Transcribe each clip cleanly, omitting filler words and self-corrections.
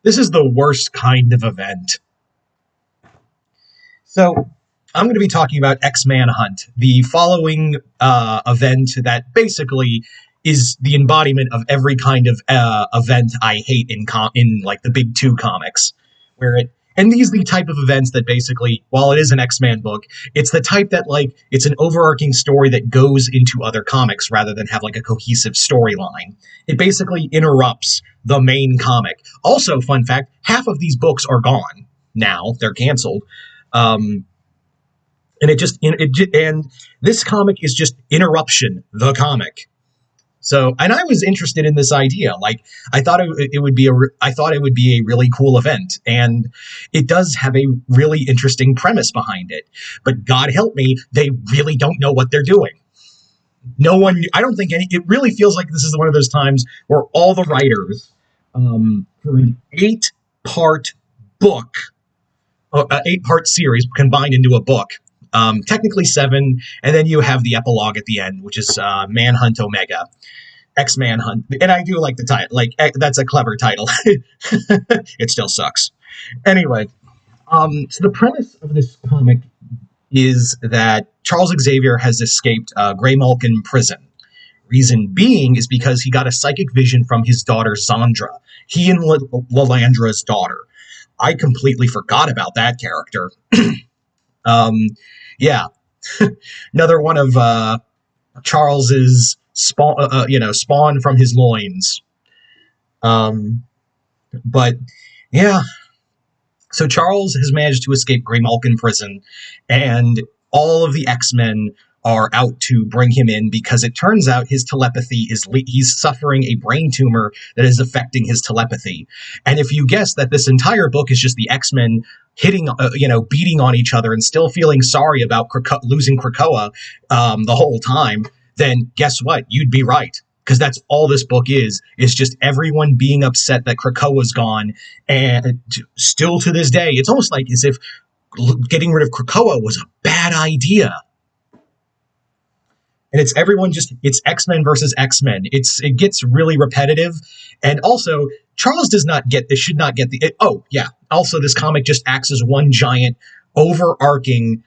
This is the worst kind of event. So, I'm going to be talking about X-Manhunt, the following event that basically is the embodiment of every kind of event I hate in like the big two comics, where it and these are the type of events that basically, while it is an X-Men book, it's the type that like it's an overarching story that goes into other comics rather than have like a cohesive storyline. It basically interrupts the main comic. Also, fun fact: half of these books are gone now; they're canceled. Um, and and this comic is just interruption the comic. So, and I was interested in this idea. Like, I thought it would be I thought it would be a really cool event, and it does have a really interesting premise behind it. But God help me, they really don't know what they're doing. No one, I don't think any. It really feels like this is one of those times where all the writers, for an 8-part book, 8-part series combined into a book. Technically 7, and then you have the epilogue at the end, which is Manhunt Omega, X-Manhunt. And I do like the title. Like, that's a clever title. It still sucks. Anyway, so the premise of this comic is that Charles Xavier has escaped Greymalkin prison. Reason being is because he got a psychic vision from his daughter Zandra. He and Lalandra's daughter. I completely forgot about that character. Yeah, another one of Charles's spawn from his loins. But yeah, so Charles has managed to escape Greymalkin prison, and all of the X-Men are out to bring him in because it turns out his telepathy he's suffering a brain tumor that is affecting his telepathy. And if you guess that this entire book is just the X-Men hitting, beating on each other and still feeling sorry about losing Krakoa the whole time, then guess what? You'd be right. Because that's all this book is just everyone being upset that Krakoa's gone. And still to this day, it's almost like as if getting rid of Krakoa was a bad idea. And it's everyone it's X-Men versus X-Men. It gets really repetitive. And also, Charles should not get also this comic just acts as one giant overarching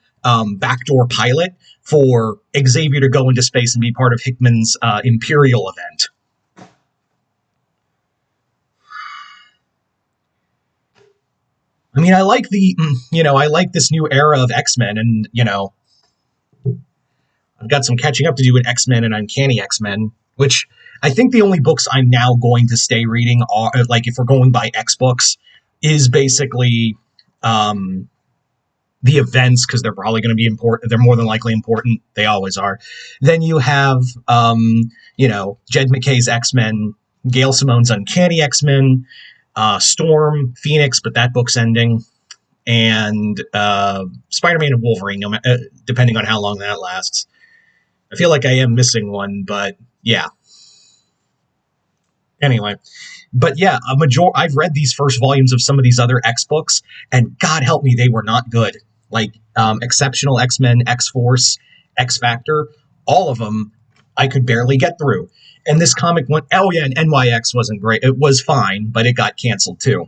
backdoor pilot for Xavier to go into space and be part of Hickman's Imperial event. I mean, I like I like this new era of X-Men, and, I've got some catching up to do with X-Men and Uncanny X-Men, which I think the only books I'm now going to stay reading are, like, if we're going by X books, is basically the events, because they're probably going to be important. They're more than likely important. They always are. Then you have, Jed MacKay's X-Men, Gail Simone's Uncanny X-Men, Storm, Phoenix, but that book's ending, and Spider-Man and Wolverine, depending on how long that lasts. I feel like I am missing one, but yeah. Anyway, but yeah, I've read these first volumes of some of these other X books, and God help me, they were not good. Like Exceptional X-Men, X-Force, X-Factor, all of them I could barely get through. And this comic went, and NYX wasn't great. It was fine, but it got canceled too.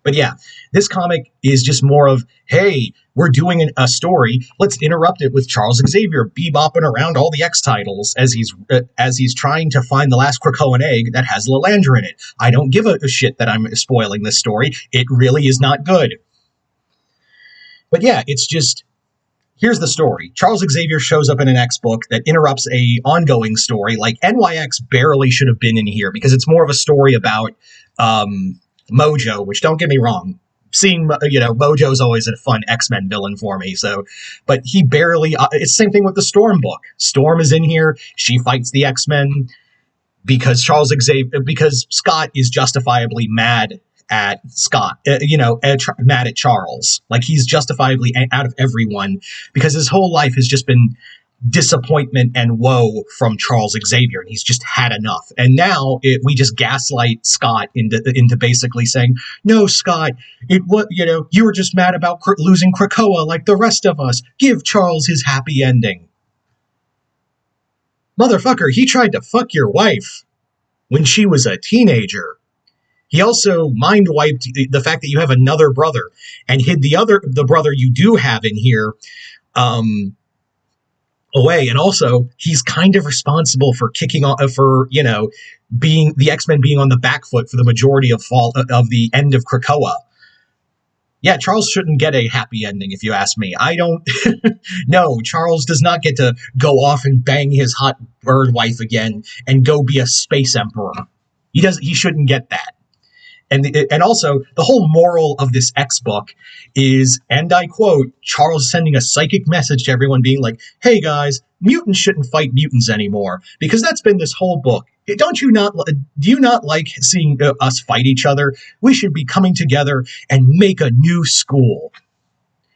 But yeah, this comic is just more of, hey, we're doing a story. Let's interrupt it with Charles Xavier bebopping around all the X titles as he's trying to find the last Krakoan egg that has Lalandra in it. I don't give a shit that I'm spoiling this story. It really is not good. But yeah, it's just, here's the story. Charles Xavier shows up in an X book that interrupts a ongoing story. Like, NYX barely should have been in here because it's more of a story about Mojo, which, don't get me wrong, seeing, Mojo's always a fun X-Men villain for me. So, but he barely, it's the same thing with the Storm book. Storm is in here. She fights the X-Men because because Scott is justifiably mad at Scott, mad at Charles. Like, he's justifiably out of everyone because his whole life has just been disappointment and woe from Charles Xavier, and he's just had enough. And now we just gaslight Scott into basically saying, no, Scott, you were just mad about losing Krakoa like the rest of us. Give Charles his happy ending. Motherfucker, he tried to fuck your wife when she was a teenager. He also mind wiped the fact that you have another brother and hid the brother you do have in here um, away. And also, he's kind of responsible for kicking off for being the X-Men being on the back foot for the majority of the end of Krakoa. Yeah, Charles shouldn't get a happy ending, if you ask me. I don't. No, Charles does not get to go off and bang his hot bird wife again and go be a space emperor. He does. He shouldn't get that. And also, the whole moral of this X book is, and I quote, Charles sending a psychic message to everyone being like, hey guys, mutants shouldn't fight mutants anymore, because that's been this whole book. Do you not like seeing us fight each other? We should be coming together and make a new school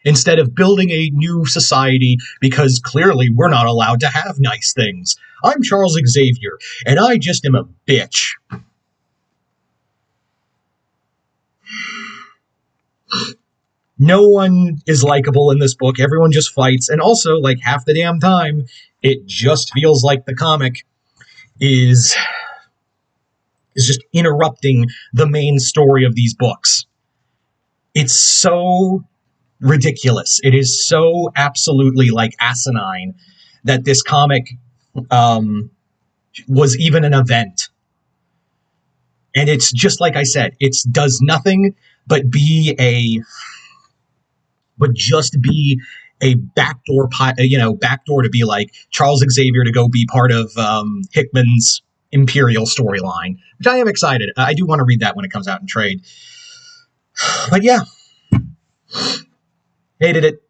instead of building a new society, because clearly we're not allowed to have nice things. I'm Charles Xavier, and I just am a bitch. No one is likable in this book. Everyone just fights. And also, like, half the damn time, it just feels like the comic is just interrupting the main story of these books. It's so ridiculous. It is so absolutely, like, asinine that this comic was even an event. And it's just like I said, it does nothing but just be a backdoor to be like Charles Xavier to go be part of Hickman's Imperial storyline, which I am excited. I do want to read that when it comes out in trade. But yeah, hated it.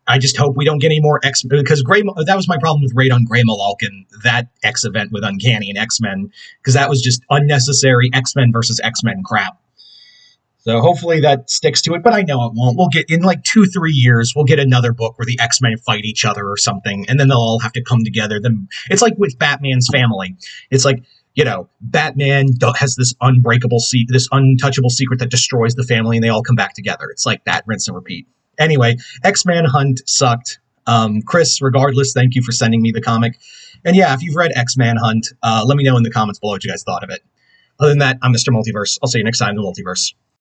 I just hope we don't get any more X, because that was my problem with Raid on Grey Malalkin, that X event with Uncanny and X-Men, because that was just unnecessary X-Men versus X-Men crap. So hopefully that sticks to it, but I know it won't. We'll get, in like 2-3 years, we'll get another book where the X-Men fight each other or something, and then they'll all have to come together. Then it's like with Batman's family. It's like, Batman has this this untouchable secret that destroys the family, and they all come back together. It's like that, rinse and repeat. Anyway, X-Manhunt sucked. Chris, regardless, thank you for sending me the comic. And yeah, if you've read X-Manhunt, let me know in the comments below what you guys thought of it. Other than that, I'm Mr. Multiverse. I'll see you next time in the Multiverse.